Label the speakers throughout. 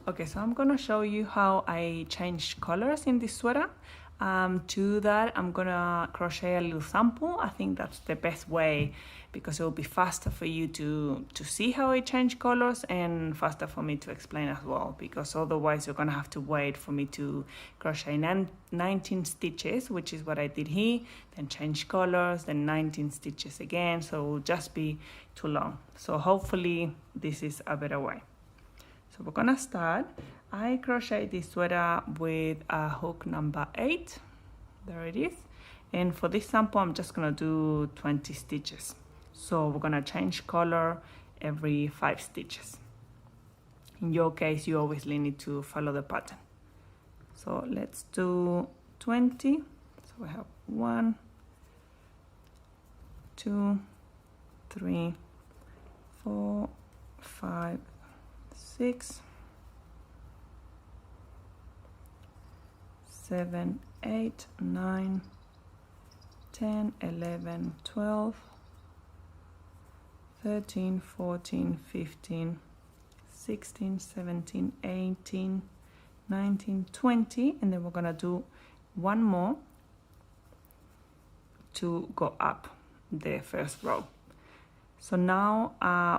Speaker 1: Okay, so I'm gonna show you how I change colors in this sweater. To that, I'm gonna crochet a little sample. I think that's the best way because it will be faster for you to see how I change colors and faster for me to explain as well, because otherwise you're gonna have to wait for me to crochet 19 stitches, which is what I did here, then change colors, then 19 stitches again, so it will just be too long. So hopefully this is a better way. So we're gonna start. I crochet this sweater with a hook number 8. There it is. And for this sample, I'm just gonna do 20 stitches. So we're gonna change color every 5 stitches. In your case, you obviously need to follow the pattern. So let's do 20. So we have 1, 2, 3, 4, 5, 6, 7, 8, 9, 10, 11, 12, 13, 14, 15, 16, 17, 18, 19, 20, and then we're gonna do one more to go up the first row. So now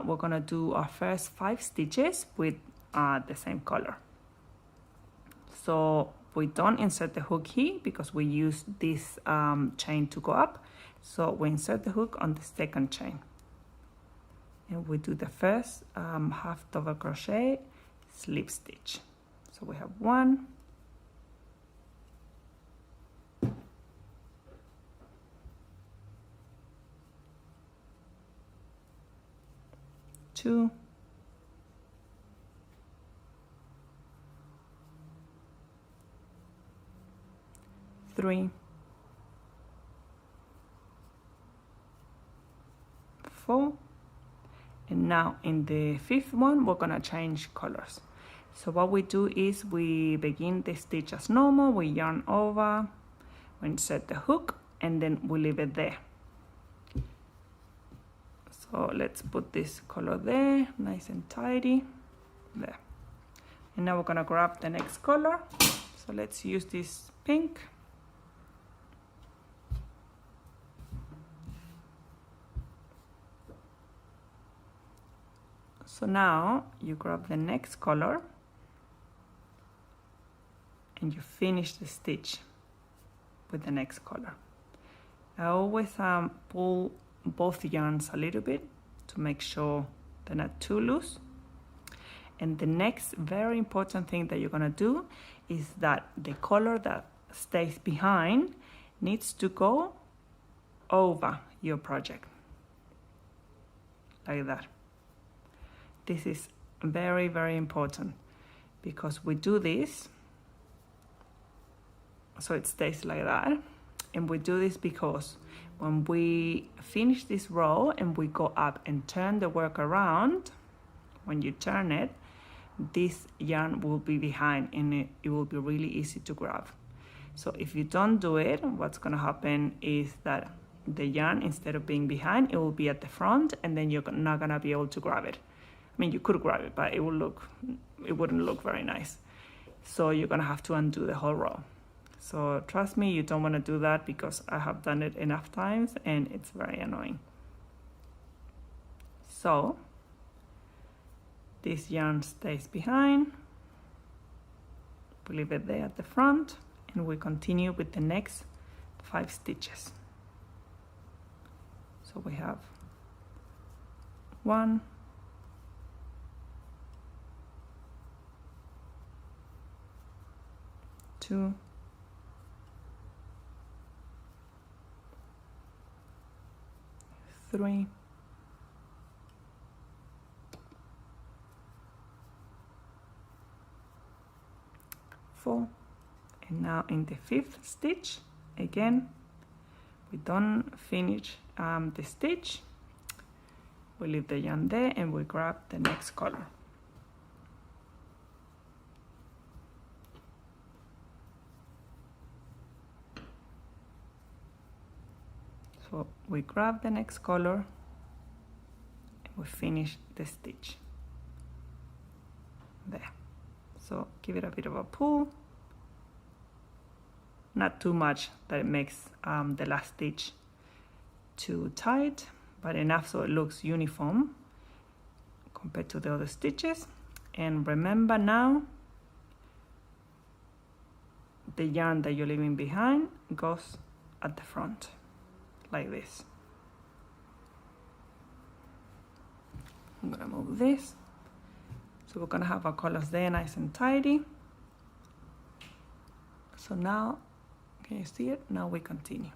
Speaker 1: we're gonna do our first 5 stitches with the same color. So we don't insert the hook here because we use this chain to go up. So we insert the hook on the second chain. And we do the first half double crochet, slip stitch. So we have 1, 2, 3, 4, and now in the 5th one we're gonna change colors. So what we do is we begin the stitch as normal, we yarn over, we insert the hook, and then we leave it there. So let's put this color there, nice and tidy, there. And now we're gonna grab the next color. So let's use this pink. So now you grab the next color and you finish the stitch with the next color. I always pull both yarns a little bit to make sure they're not too loose. And the next very important thing that you're gonna do is that the color that stays behind needs to go over your project, like that. This is very, very important because we do this so it stays like that. And we do this because when we finish this row and we go up and turn the work around, when you turn it, this yarn will be behind and it will be really easy to grab. So if you don't do it, what's gonna happen is that the yarn, instead of being behind, it will be at the front, and then you're not gonna be able to grab it. I mean, you could grab it, but it wouldn't look very nice. So you're gonna have to undo the whole row. So trust me, you don't wanna do that because I have done it enough times and it's very annoying. So this yarn stays behind. We leave it there at the front and we continue with the next 5 stitches. So we have 1, 2, 3, 4, and now in the 5th stitch again we don't finish the stitch, we leave the yarn there and we grab the next color. So we grab the next color and we finish the stitch. there. So give it a bit of a pull, not too much that it makes the last stitch too tight, but enough so it looks uniform compared to the other stitches. And remember now, the yarn that you're leaving behind goes at the front, like this. I'm gonna move this. So we're gonna have our colors there nice and tidy. So now, can you see it? Now we continue.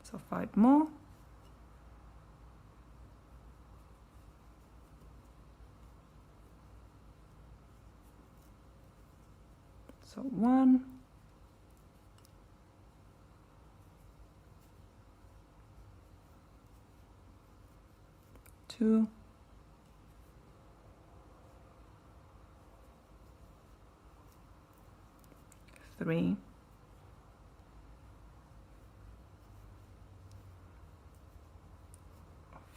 Speaker 1: So 5 more. So 1, 2, 3,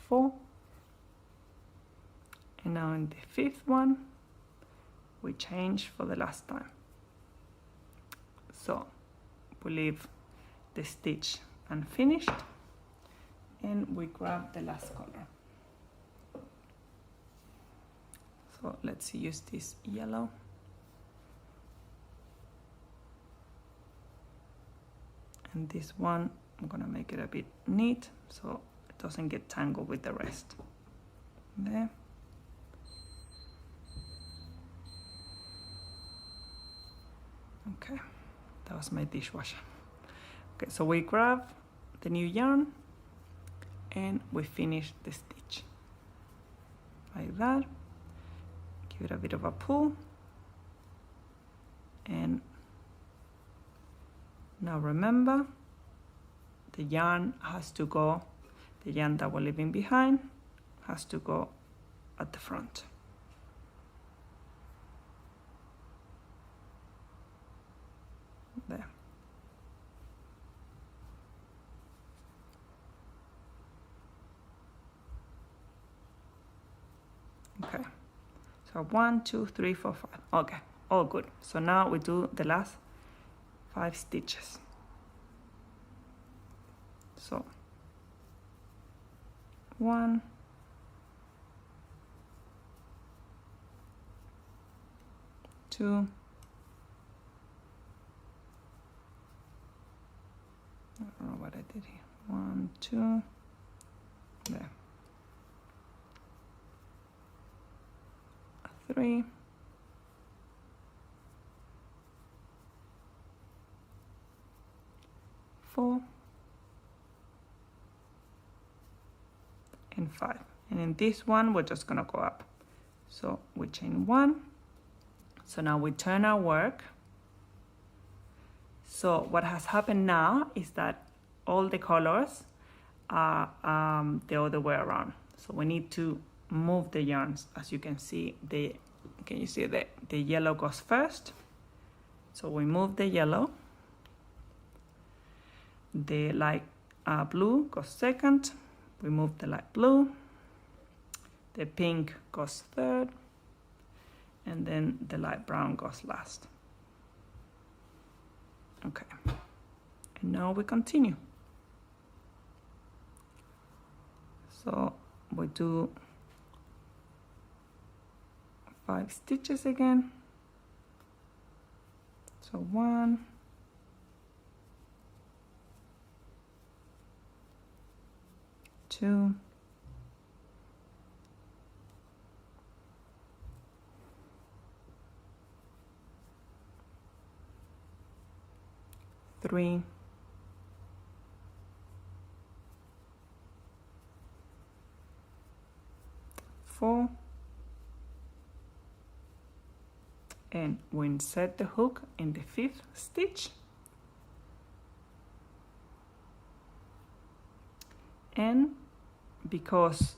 Speaker 1: 4, and now in the 5th one we change for the last time. So we leave the stitch unfinished and we grab the last color. So let's use this yellow. And this one, I'm gonna make it a bit neat so it doesn't get tangled with the rest. There. Okay, that was my dishwasher. Okay, so we grab the new yarn and we finish the stitch. Like that. Give it a bit of a pull. And now remember, the yarn has to go, the yarn that we're leaving behind has to go at the front. There. Okay, so 1, 2, 3, 4, 5. Okay, all good. So now we do the last 5 stitches. So 1, 2, I don't know what I did here. 1, 2, there. 3, 4, and 5. And in this one, we're just gonna go up. So we chain 1. So now we turn our work. So what has happened now is that all the colors are the other way around. So we need to move the yarns. As you can see, can you see that the yellow goes first? So we move the yellow. The light blue goes second. We move the light blue. The pink goes third. And then the light brown goes last. Okay. And now we continue. So we do 5 stitches again. So 1, 2, 3, 4, and we insert the hook in the 5th stitch, and because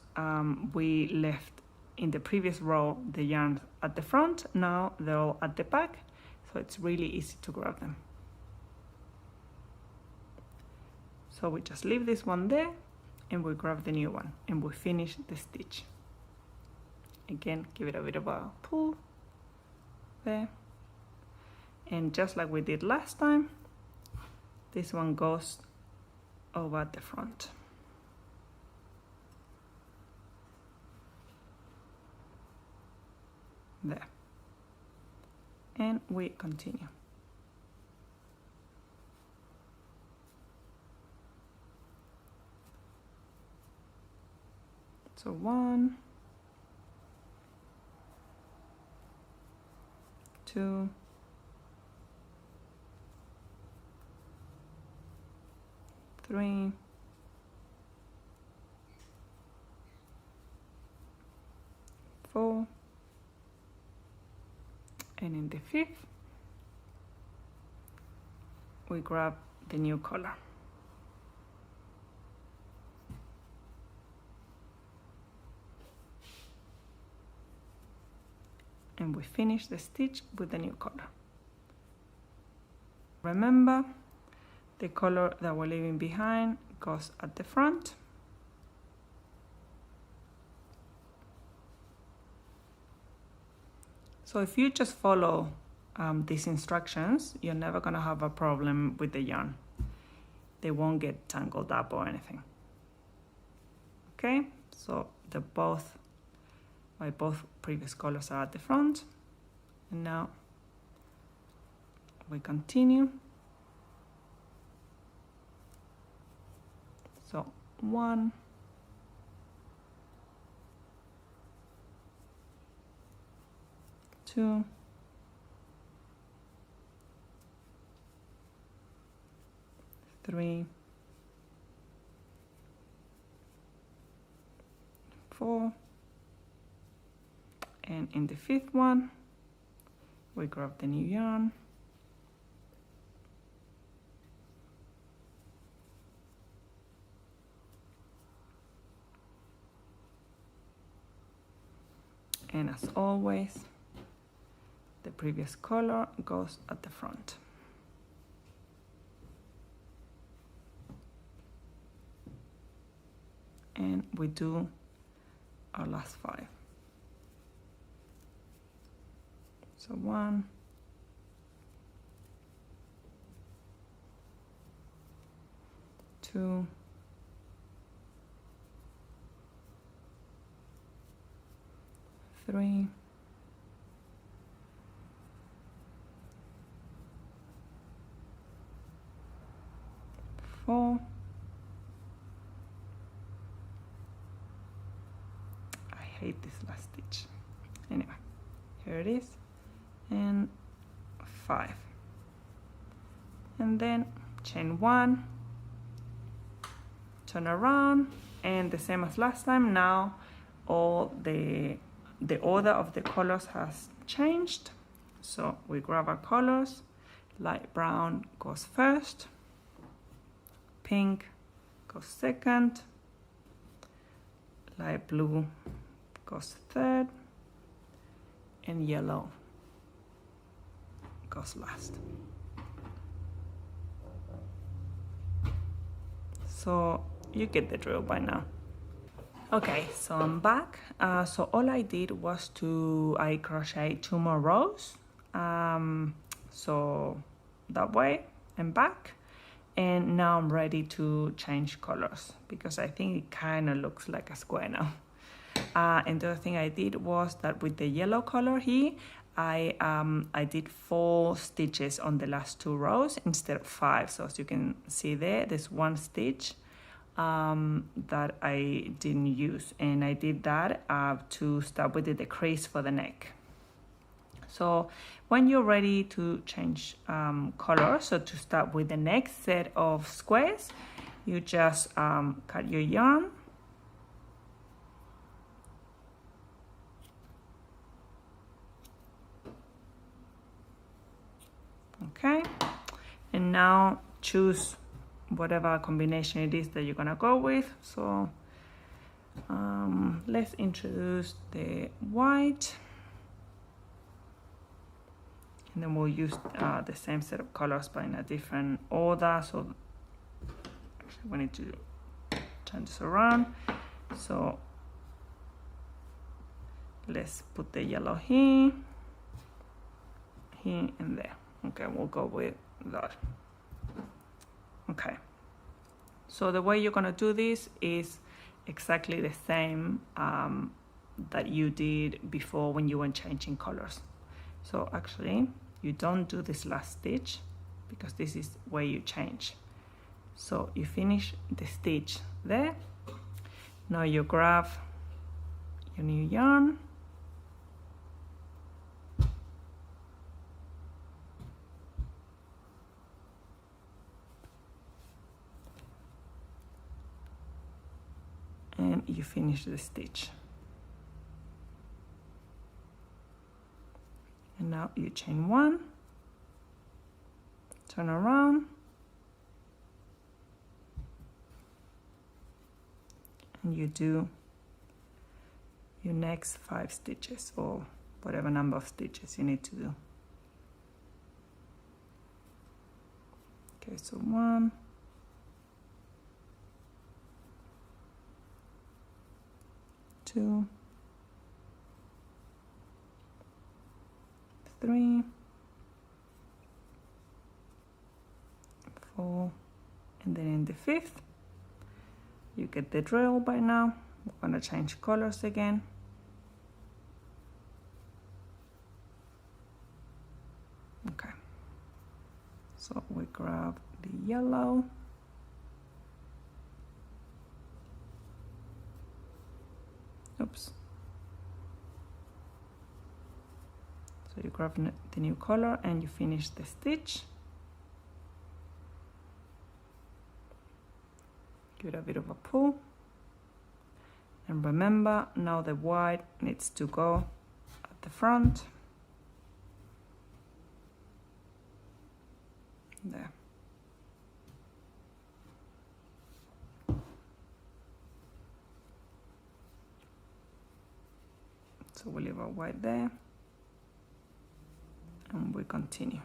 Speaker 1: we left in the previous row the yarn at the front, now they're all at the back, so it's really easy to grab them. So we just leave this one there and we grab the new one and we finish the stitch. Again, give it a bit of a pull there. And just like we did last time, this one goes over at the front. There. And we continue. So 1, 2, 3, 4, and in the 5th, we grab the new color. And we finish the stitch with the new color. Remember, the color that we're leaving behind goes at the front. So if you just follow these instructions, you're never gonna have a problem with the yarn. They won't get tangled up or anything. Okay, so my both previous colors are at the front, and now we continue. So 1, 2, 3, 4, and in the 5th one, we grab the new yarn. And as always, the previous color goes at the front. And we do our last 5. So 1, 2, 3, 4. I hate this last stitch. Anyway, here it is. And 5. And then chain 1, turn around, and the same as last time. Now all the order of the colors has changed. So we grab our colors. Light brown goes first, pink goes second, light blue goes third, and yellow goes last. So you get the drill by now. Okay, so I'm back. So all I did was I crochet 2 more rows. So that way I'm back, and now I'm ready to change colors because I think it kind of looks like a square now. And the other thing I did was that with the yellow color here, I did 4 stitches on the last 2 rows instead of 5. So as you can see there's 1 stitch that I didn't use, and I did that to start with the decrease for the neck. So when you're ready to change color, so to start with the next set of squares, you just cut your yarn. Okay, and now choose whatever combination it is that you're gonna go with. So let's introduce the white, and then we'll use the same set of colors but in a different order. So actually we need to turn this around. So let's put the yellow here, here and there. Okay, we'll go with that. Okay, so the way you're gonna do this is exactly the same that you did before when you were changing colors. So actually, you don't do this last stitch because this is where you change. So you finish the stitch there. Now you grab your new yarn, and you finish the stitch. And now you chain one, turn around, and you do your next 5 stitches or whatever number of stitches you need to do. Okay, so 1, 2, 3, 4, and then in the 5th, you get the drill by now. We're gonna change colors again. Okay, so we grab the yellow, oops, so you grab the new color and you finish the stitch. Give it a bit of a pull, and remember now the white needs to go at the front. There. So we'll leave our white there and we continue.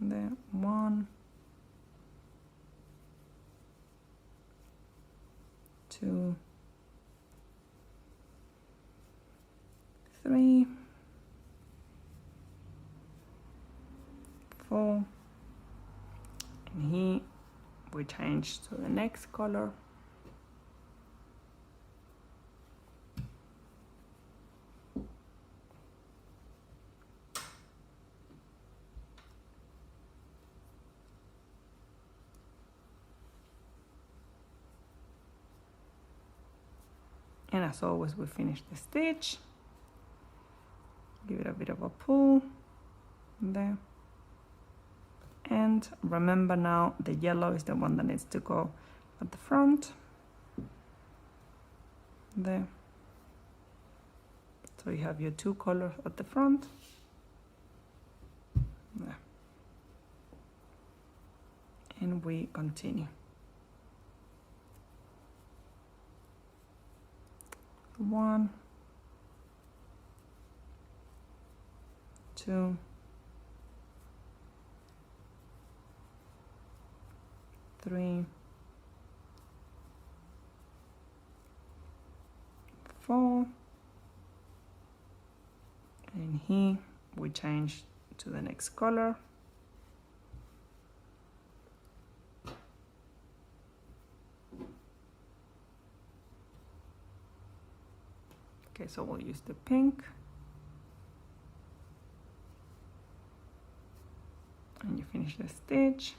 Speaker 1: There, 1, 2, 3, 4, and here we change to the next color. And as always, we finish the stitch. Give it a bit of a pull there. And remember now the yellow is the one that needs to go at the front. There. So you have your 2 colors at the front. There. And we continue. 1, 2, 3, 4, and here we change to the next color. Okay, so we'll use the pink. And you finish the stitch.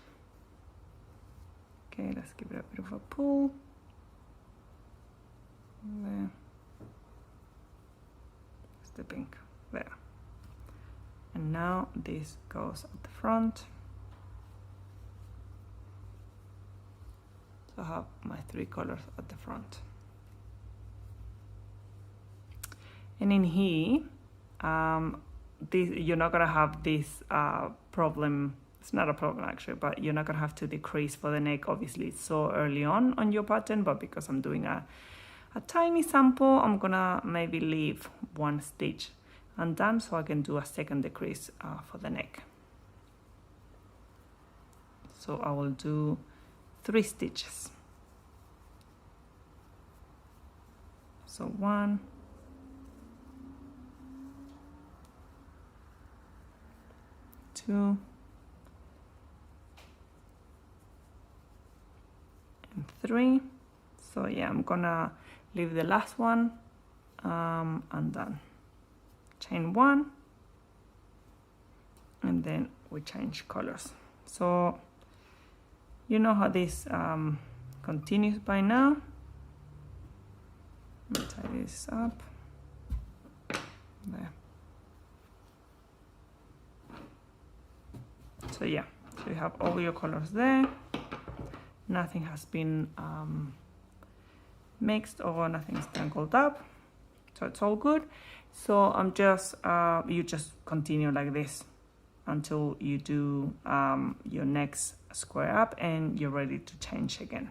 Speaker 1: Okay, let's give it a bit of a pull. There. It's the pink. There. And now this goes at the front. So I have my 3 colors at the front. And in here, you're not gonna have this problem. It's not a problem actually, but you're not gonna have to decrease for the neck. Obviously, it's so early on your pattern, but because I'm doing a tiny sample, I'm gonna maybe leave 1 stitch undone so I can do a second decrease for the neck. So I will do 3 stitches. So 1, 2, and 3. So yeah, I'm gonna leave the last one undone. Chain 1, and then we change colors. So you know how this continues by now. Let me tie this up. There. So yeah, so you have all your colors there. Nothing has been mixed or nothing's tangled up, so it's all good. So I'm just you just continue like this until you do your next square up and you're ready to change again.